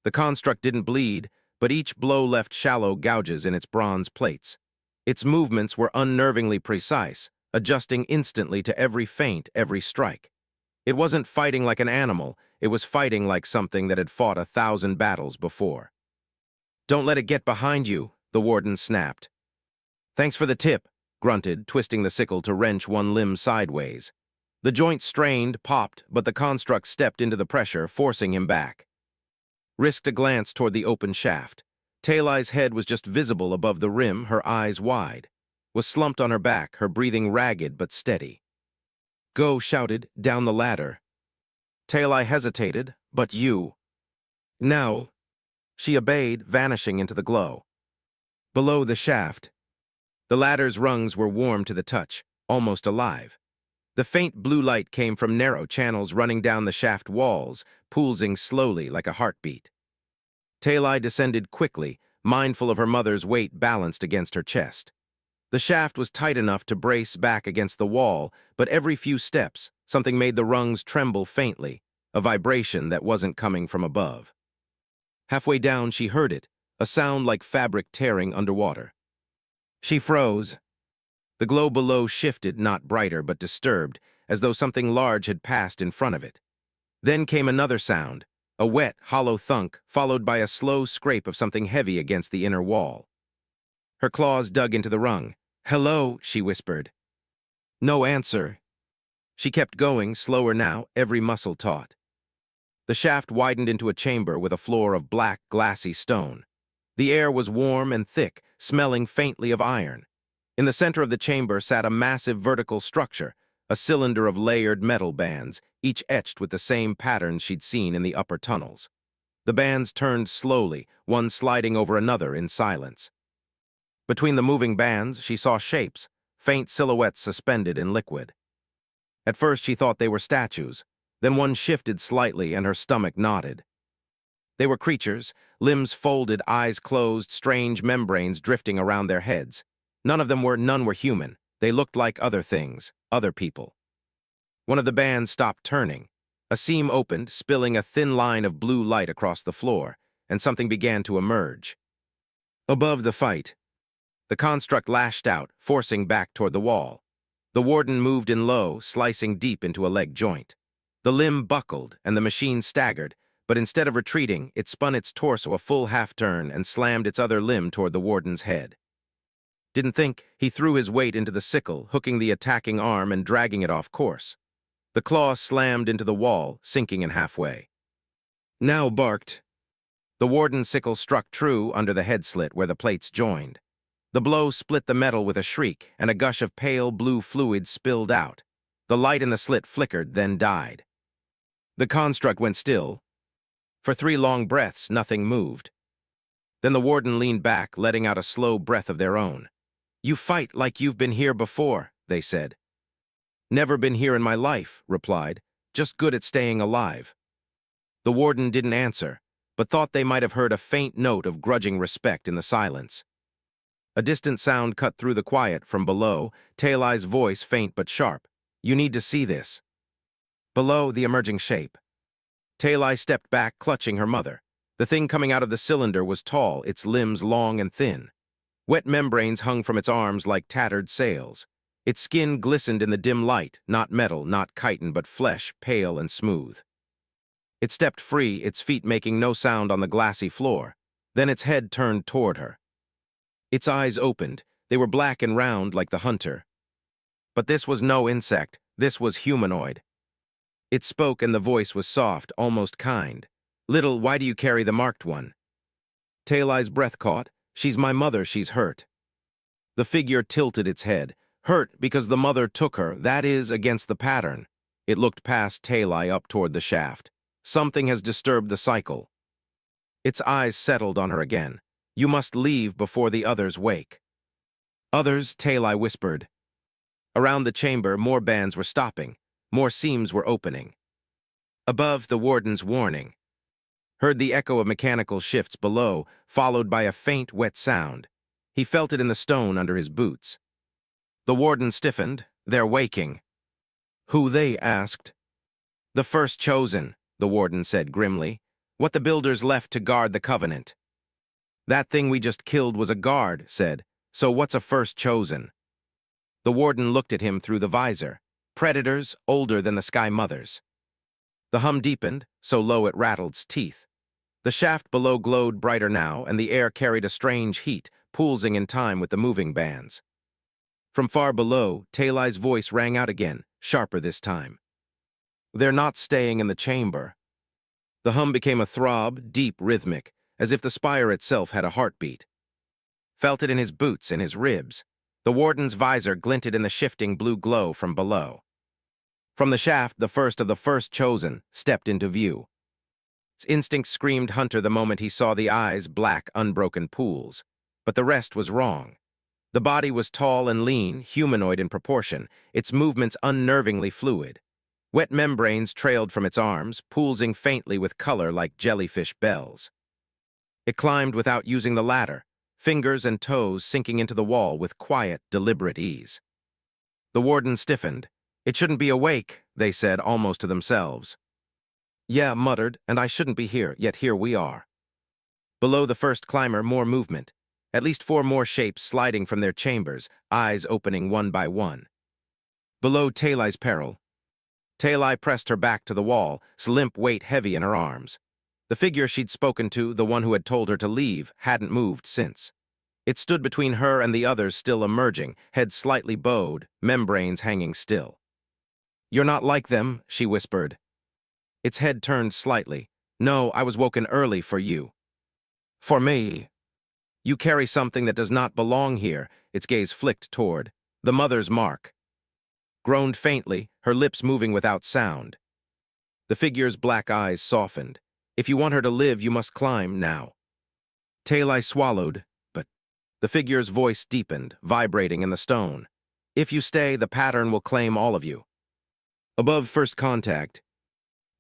The construct didn't bleed, but each blow left shallow gouges in its bronze plates. Its movements were unnervingly precise, adjusting instantly to every feint, every strike. It wasn't fighting like an animal, it was fighting like something that had fought 1,000 battles before. Don't let it get behind you, the warden snapped. Thanks for the tip, grunted, twisting the sickle to wrench one limb sideways. The joint strained, popped, but the construct stepped into the pressure, forcing him back. Risked a glance toward the open shaft. Talai's head was just visible above the rim, her eyes wide. Was slumped on her back, her breathing ragged but steady. Go, shouted, down the ladder. Talai hesitated, but you. Now. She obeyed, vanishing into the glow. Below the shaft, the ladder's rungs were warm to the touch, almost alive. The faint blue light came from narrow channels running down the shaft walls, pulsing slowly like a heartbeat. Talai descended quickly, mindful of her mother's weight balanced against her chest. The shaft was tight enough to brace back against the wall, but every few steps, something made the rungs tremble faintly, a vibration that wasn't coming from above. Halfway down, she heard it, a sound like fabric tearing underwater. She froze. The glow below shifted, not brighter but disturbed, as though something large had passed in front of it. Then came another sound, a wet, hollow thunk, followed by a slow scrape of something heavy against the inner wall. Her claws dug into the rung. Hello, she whispered. No answer. She kept going, slower now, every muscle taut. The shaft widened into a chamber with a floor of black, glassy stone. The air was warm and thick, smelling faintly of iron. In the center of the chamber sat a massive vertical structure, a cylinder of layered metal bands, each etched with the same patterns she'd seen in the upper tunnels. The bands turned slowly, one sliding over another in silence. Between the moving bands, she saw shapes, faint silhouettes suspended in liquid. At first she thought they were statues, then one shifted slightly and her stomach knotted. They were creatures, limbs folded, eyes closed, strange membranes drifting around their heads. None were human. They looked like other things, other people. One of the bands stopped turning. A seam opened, spilling a thin line of blue light across the floor, and something began to emerge. Above the fight, the construct lashed out, forcing back toward the wall. The warden moved in low, slicing deep into a leg joint. The limb buckled, and the machine staggered, but instead of retreating, it spun its torso a full half-turn and slammed its other limb toward the warden's head. Didn't think, he threw his weight into the sickle, hooking the attacking arm and dragging it off course. The claw slammed into the wall, sinking in halfway. Now barked. The warden's sickle struck true under the head slit where the plates joined. The blow split the metal with a shriek, and a gush of pale blue fluid spilled out. The light in the slit flickered, then died. The construct went still. For 3 long breaths, nothing moved. Then the warden leaned back, letting out a slow breath of their own. "You fight like you've been here before," they said. "Never been here in my life," replied. "Just good at staying alive." The warden didn't answer, but thought they might have heard a faint note of grudging respect in the silence. A distant sound cut through the quiet from below, Tail-Eye's voice faint but sharp. "You need to see this." Below, the emerging shape. Tail-Eye stepped back, clutching her mother. The thing coming out of the cylinder was tall, its limbs long and thin. Wet membranes hung from its arms like tattered sails. Its skin glistened in the dim light, not metal, not chitin, but flesh, pale and smooth. It stepped free, its feet making no sound on the glassy floor. Then its head turned toward her. Its eyes opened. They were black and round like the hunter. But this was no insect. This was humanoid. It spoke, and the voice was soft, almost kind. "Little, why do you carry the marked one?" Tail-Eye's breath caught. "She's my mother, she's hurt." The figure tilted its head. "Hurt because the mother took her, that is, against the pattern." It looked past Tail-Eye up toward the shaft. "Something has disturbed the cycle." Its eyes settled on her again. "You must leave before the others wake." "Others?" Tail-Eye whispered. Around the chamber, more bands were stopping. More seams were opening. Above, the warden's warning. Heard the echo of mechanical shifts below, followed by a faint, wet sound. He felt it in the stone under his boots. The warden stiffened. "They're waking." "Who they?" asked. "The first chosen," the warden said grimly. "What the builders left to guard the covenant." "That thing we just killed was a guard," said. "So what's a first chosen?" The warden looked at him through the visor. "Predators, older than the Sky Mothers." The hum deepened, so low it rattled its teeth. The shaft below glowed brighter now, and the air carried a strange heat, pulsing in time with the moving bands. From far below, Tail-Eye's voice rang out again, sharper this time. "They're not staying in the chamber." The hum became a throb, deep, rhythmic, as if the spire itself had a heartbeat. Felt it in his boots, in his ribs. The warden's visor glinted in the shifting blue glow from below. From the shaft, the first of the first chosen stepped into view. His instinct screamed hunter the moment he saw the eyes, black, unbroken pools. But the rest was wrong. The body was tall and lean, humanoid in proportion, its movements unnervingly fluid. Wet membranes trailed from its arms, pulsing faintly with color like jellyfish bells. It climbed without using the ladder, fingers and toes sinking into the wall with quiet, deliberate ease. The warden stiffened. "It shouldn't be awake," they said, almost to themselves. "Yeah," muttered, "and I shouldn't be here, yet here we are." Below the first climber, more movement. At least 4 more shapes sliding from their chambers, eyes opening one by one. Below Tail-Eye's peril. Tail-Eye pressed her back to the wall, its limp weight heavy in her arms. The figure she'd spoken to, the one who had told her to leave, hadn't moved since. It stood between her and the others still emerging, head slightly bowed, membranes hanging still. "You're not like them," she whispered. Its head turned slightly. "No, I was woken early for you." "For me?" "You carry something that does not belong here," its gaze flicked toward. "The mother's mark." Groaned faintly, her lips moving without sound. The figure's black eyes softened. "If you want her to live, you must climb now." Tail-Eye swallowed, but the figure's voice deepened, vibrating in the stone. "If you stay, the pattern will claim all of you." Above first contact,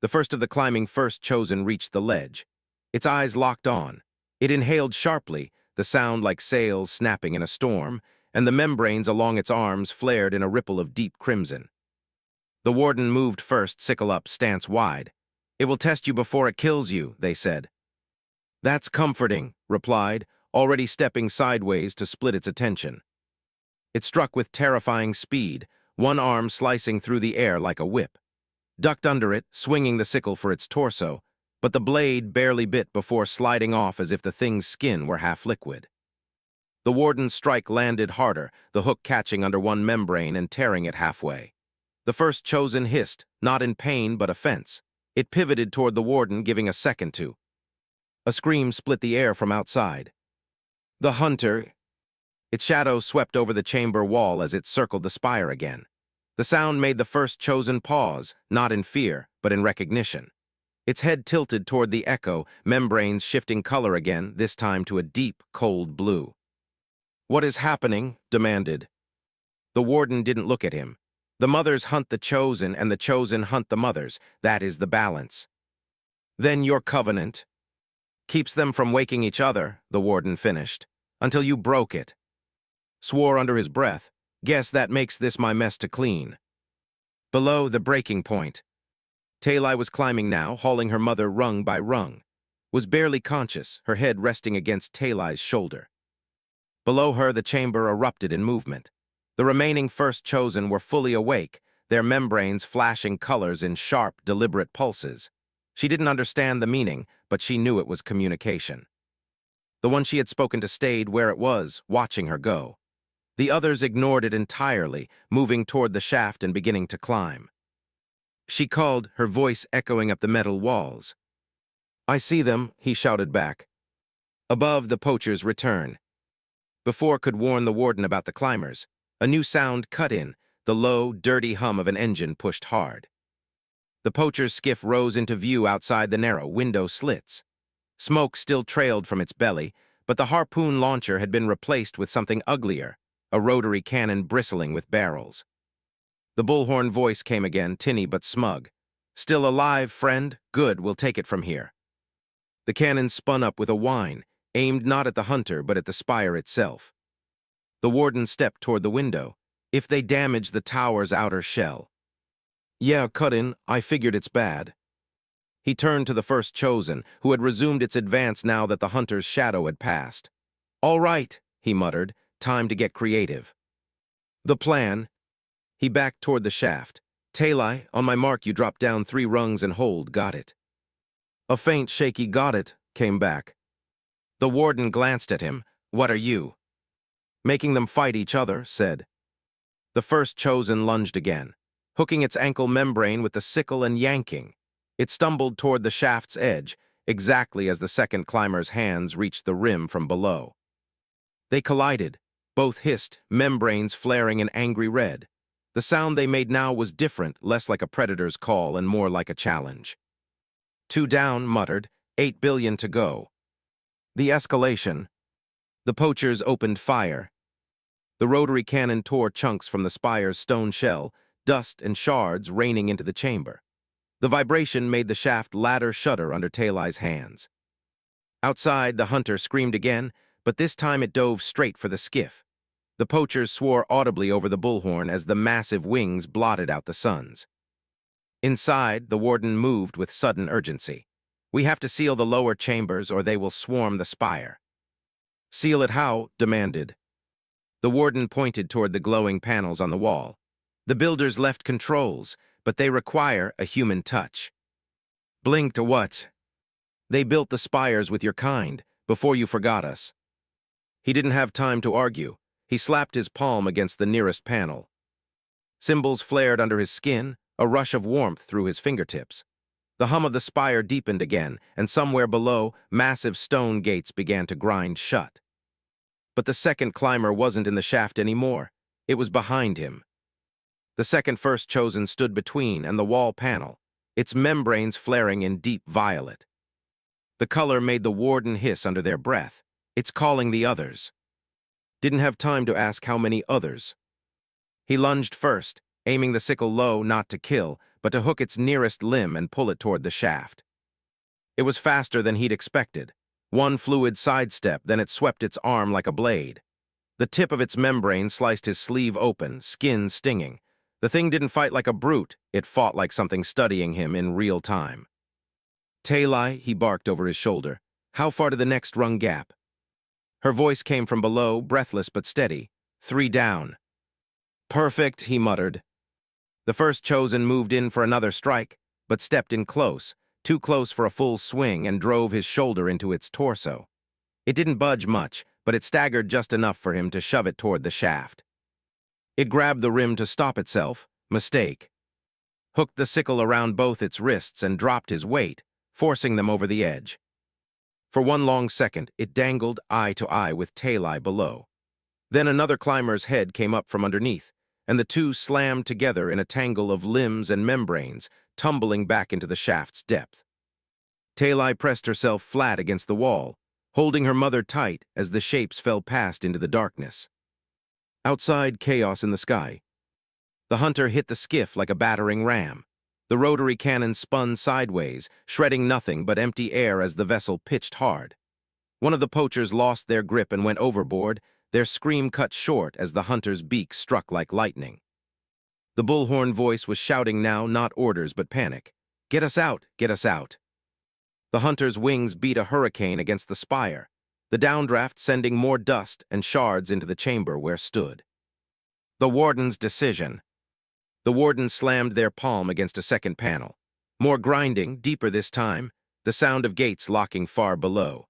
the first of the climbing first chosen reached the ledge. Its eyes locked on. It inhaled sharply, the sound like sails snapping in a storm, and the membranes along its arms flared in a ripple of deep crimson. The warden moved first, sickle up, stance wide. "It will test you before it kills you," they said. "That's comforting," replied, already stepping sideways to split its attention. It struck with terrifying speed, one arm slicing through the air like a whip. Ducked under it, swinging the sickle for its torso, but the blade barely bit before sliding off as if the thing's skin were half liquid. The warden's strike landed harder, the hook catching under one membrane and tearing it halfway. The first chosen hissed, not in pain but offense. It pivoted toward the warden, giving a second to. A scream split the air from outside. The hunter. Its shadow swept over the chamber wall as it circled the spire again. The sound made the first chosen pause, not in fear, but in recognition. Its head tilted toward the echo, membranes shifting color again, this time to a deep, cold blue. "What is happening?" demanded. The warden didn't look at him. The mothers hunt the chosen, and the chosen hunt the mothers. That is the balance. "Then your covenant keeps them from waking each other," the warden finished, "until you broke it." Swore under his breath, "Guess that makes this my mess to clean." Below the breaking point, Talai was climbing now, hauling her mother rung by rung. Was barely conscious, her head resting against Talai's shoulder. Below her, the chamber erupted in movement. The remaining first chosen were fully awake, their membranes flashing colors in sharp, deliberate pulses. She didn't understand the meaning, but she knew it was communication. The one she had spoken to stayed where it was, watching her go. The others ignored it entirely, moving toward the shaft and beginning to climb. She called, her voice echoing up the metal walls. "I see them," he shouted back. Above, the poachers return. Before could warn the warden about the climbers, a new sound cut in, the low, dirty hum of an engine pushed hard. The poacher's skiff rose into view outside the narrow window slits. Smoke still trailed from its belly, but the harpoon launcher had been replaced with something uglier, a rotary cannon bristling with barrels. The bullhorn voice came again, tinny but smug. "Still alive, friend? Good, we'll take it from here." The cannon spun up with a whine, aimed not at the hunter but at the spire itself. The warden stepped toward the window. "If they damage the tower's outer shell." "Yeah, cut in. I figured it's bad." He turned to the first chosen, who had resumed its advance now that the hunter's shadow had passed. "All right," he muttered, "time to get creative." "The plan." He backed toward the shaft. "Talai, on my mark you drop down 3 rungs and hold, got it." A faint, shaky "got it" came back. The warden glanced at him. "What are you?" "Making them fight each other," said. The first chosen lunged again, hooking its ankle membrane with the sickle and yanking. It stumbled toward the shaft's edge, exactly as the second climber's hands reached the rim from below. They collided. Both hissed, membranes flaring an angry red. The sound they made now was different, less like a predator's call and more like a challenge. "2 down," muttered. 8 billion to go." The escalation. The poachers opened fire. The rotary cannon tore chunks from the spire's stone shell, dust and shards raining into the chamber. The vibration made the shaft ladder shudder under Talai's hands. Outside, the hunter screamed again, but this time it dove straight for the skiff. The poachers swore audibly over the bullhorn as the massive wings blotted out the suns. Inside, the warden moved with sudden urgency. "We have to seal the lower chambers or they will swarm the spire." "Seal it how?" demanded. The warden pointed toward the glowing panels on the wall. "The builders left controls, but they require a human touch." "Blink to what?" "They built the spires with your kind, before you forgot us." He didn't have time to argue. He slapped his palm against the nearest panel. Symbols flared under his skin, a rush of warmth through his fingertips. The hum of the spire deepened again, and somewhere below, massive stone gates began to grind shut. But the second climber wasn't in the shaft anymore. It was behind him. The second first chosen stood between and the wall panel, its membranes flaring in deep violet. The color made the warden hiss under their breath. "It's calling the others." Didn't have time to ask how many others. He lunged first, aiming the sickle low not to kill, but to hook its nearest limb and pull it toward the shaft. It was faster than he'd expected. One fluid sidestep, then it swept its arm like a blade. The tip of its membrane sliced his sleeve open, skin stinging. The thing didn't fight like a brute, it fought like something studying him in real time. "Talai," he barked over his shoulder. "How far to the next rung gap?" Her voice came from below, breathless but steady. 3 down." "Perfect," he muttered. The first chosen moved in for another strike, but stepped in close, too close for a full swing, and drove his shoulder into its torso. It didn't budge much, but it staggered just enough for him to shove it toward the shaft. It grabbed the rim to stop itself, mistake, hooked the sickle around both its wrists and dropped his weight, forcing them over the edge. For one long second, it dangled eye to eye with Talai below. Then another climber's head came up from underneath, and the two slammed together in a tangle of limbs and membranes, tumbling back into the shaft's depth. Talai pressed herself flat against the wall, holding her mother tight as the shapes fell past into the darkness. Outside, chaos in the sky. The hunter hit the skiff like a battering ram. The rotary cannon spun sideways, shredding nothing but empty air as the vessel pitched hard. One of the poachers lost their grip and went overboard, their scream cut short as the hunter's beak struck like lightning. The bullhorn voice was shouting now not orders but panic. "Get us out! Get us out!" The hunter's wings beat a hurricane against the spire, the downdraft sending more dust and shards into the chamber where stood. The warden's decision. The wardens slammed their palm against a second panel. More grinding, deeper this time, the sound of gates locking far below.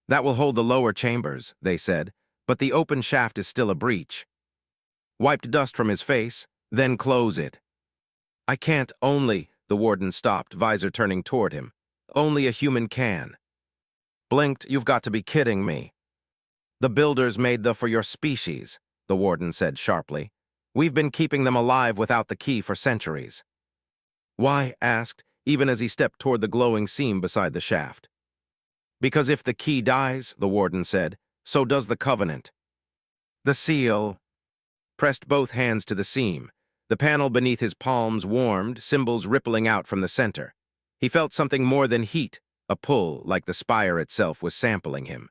"That will hold the lower chambers," they said, "but the open shaft is still a breach." Wiped dust from his face, "Then close it." "I can't only," the warden stopped, visor turning toward him. "Only a human can." Blinked, "You've got to be kidding me." "The builders made the for your species," the warden said sharply. "We've been keeping them alive without the key for centuries." "Why?" asked, even as he stepped toward the glowing seam beside the shaft. "Because if the key dies," the warden said, "so does the covenant." The seal pressed both hands to the seam. The panel beneath his palms warmed, symbols rippling out from the center. He felt something more than heat, a pull like the spire itself was sampling him.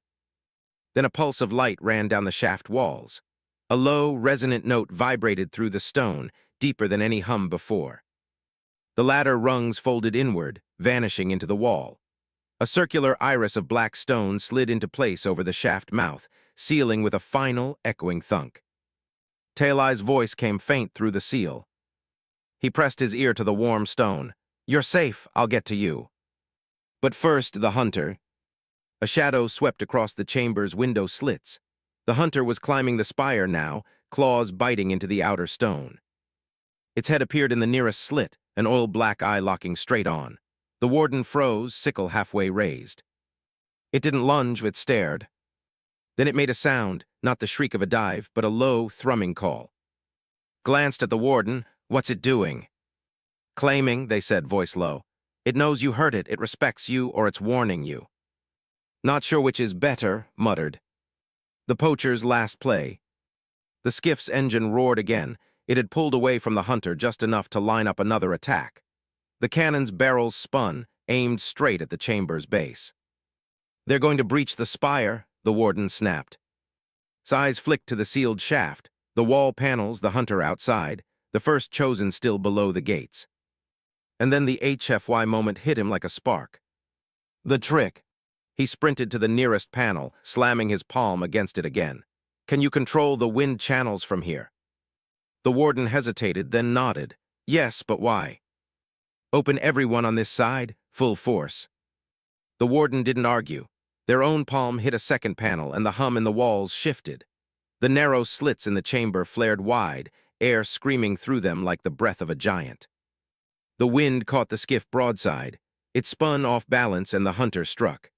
Then a pulse of light ran down the shaft walls. A low, resonant note vibrated through the stone, deeper than any hum before. The ladder rungs folded inward, vanishing into the wall. A circular iris of black stone slid into place over the shaft mouth, sealing with a final, echoing thunk. Talai's voice came faint through the seal. He pressed his ear to the warm stone. "You're safe, I'll get to you." But first, the hunter. A shadow swept across the chamber's window slits. The hunter was climbing the spire now, claws biting into the outer stone. Its head appeared in the nearest slit, an oil-black eye locking straight on. The warden froze, sickle halfway raised. It didn't lunge, it stared. Then it made a sound, not the shriek of a dive, but a low, thrumming call. Glanced at the warden. "What's it doing?" "Claiming," they said, voice low. "It knows you heard it, it respects you, or it's warning you." "Not sure which is better," muttered. The poacher's last play. The skiff's engine roared again. It had pulled away from the hunter just enough to line up another attack. The cannon's barrels spun, aimed straight at the chamber's base. "They're going to breach the spire," the warden snapped. His eyes flicked to the sealed shaft, the wall panels, the hunter outside, the first chosen still below the gates. And then the HFY moment hit him like a spark. The trick. He sprinted to the nearest panel, slamming his palm against it again. "Can you control the wind channels from here?" The warden hesitated, then nodded. "Yes, but why?" "Open everyone on this side, full force." The warden didn't argue. Their own palm hit a second panel, and the hum in the walls shifted. The narrow slits in the chamber flared wide, air screaming through them like the breath of a giant. The wind caught the skiff broadside. It spun off balance, and the hunter struck.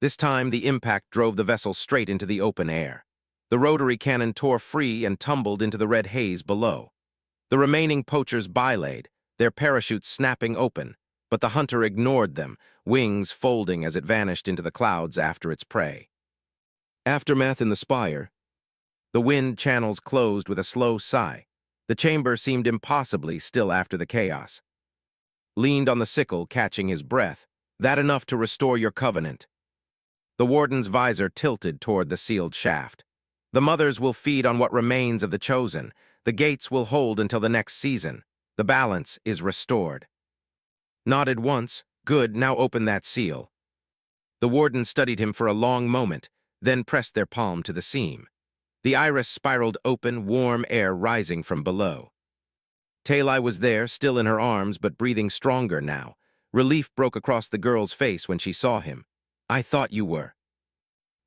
This time, the impact drove the vessel straight into the open air. The rotary cannon tore free and tumbled into the red haze below. The remaining poachers belayed, their parachutes snapping open, but the hunter ignored them, wings folding as it vanished into the clouds after its prey. Aftermath in the spire. The wind channels closed with a slow sigh. The chamber seemed impossibly still after the chaos. Leaned on the sickle, catching his breath. "That enough to restore your covenant?" The warden's visor tilted toward the sealed shaft. "The mothers will feed on what remains of the chosen. The gates will hold until the next season. The balance is restored." Nodded once. "Good, now open that seal." The warden studied him for a long moment, then pressed their palm to the seam. The iris spiraled open, warm air rising from below. Talai was there, still in her arms, but breathing stronger now. Relief broke across the girl's face when she saw him. "I thought you were."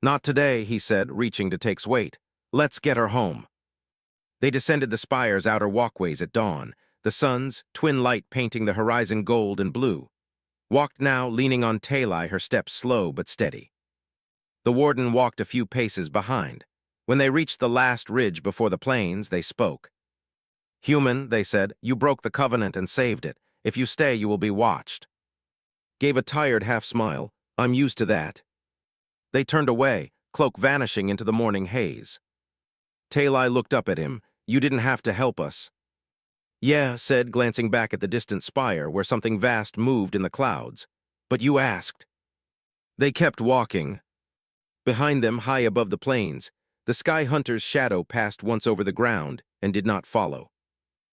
"Not today," he said, reaching to take weight. "Let's get her home." They descended the spire's outer walkways at dawn, the sun's twin light painting the horizon gold and blue. Walked now, leaning on Talai, her steps slow but steady. The warden walked a few paces behind. When they reached the last ridge before the plains, they spoke. "Human," they said, "you broke the covenant and saved it. If you stay, you will be watched." Gave a tired half-smile. "I'm used to that." They turned away, cloak vanishing into the morning haze. Talai looked up at him. "You didn't have to help us." "Yeah," said, glancing back at the distant spire where something vast moved in the clouds. "But you asked." They kept walking. Behind them, high above the plains, the sky hunter's shadow passed once over the ground and did not follow.